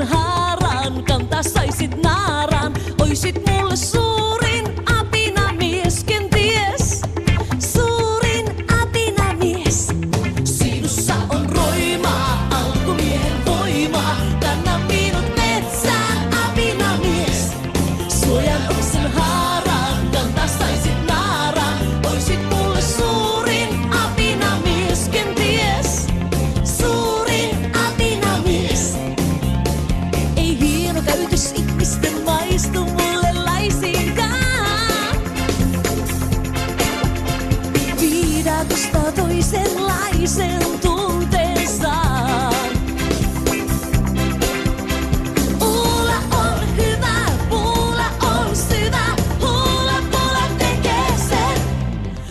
haaran, kantaa saisit naaraan. Oisit mulle suurin apinamies, kenties. Suurin apinamies. Sinussa on roimaa, alkumiehen voimaa. Kanna minut metsään, apinamies. Suojan oksan haaraan, kantaa saisit naaraan. Oisit mulle suurin apinamies, kenties. Suurin apinamies. Ei hieno käytös ihmisten maistu mulle laisinkaan. Viidakosta toisenlaisen tunteen saan. Uula on hyvä, puula on syvä. Huula puula tekee sen.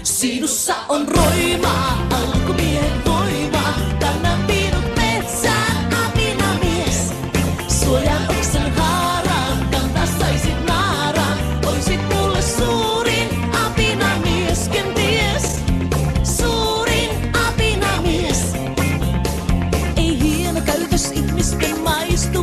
Sinussa on roimaa, alkumiehen voimaa. Kanna minut metsään, apinamies. Suojan oksan haaraan, kantaa saisit naaraan. Oisit mulle suurin apinamies, kenties. Suurin apinamies. Ei hieno käytös ihmisten maistu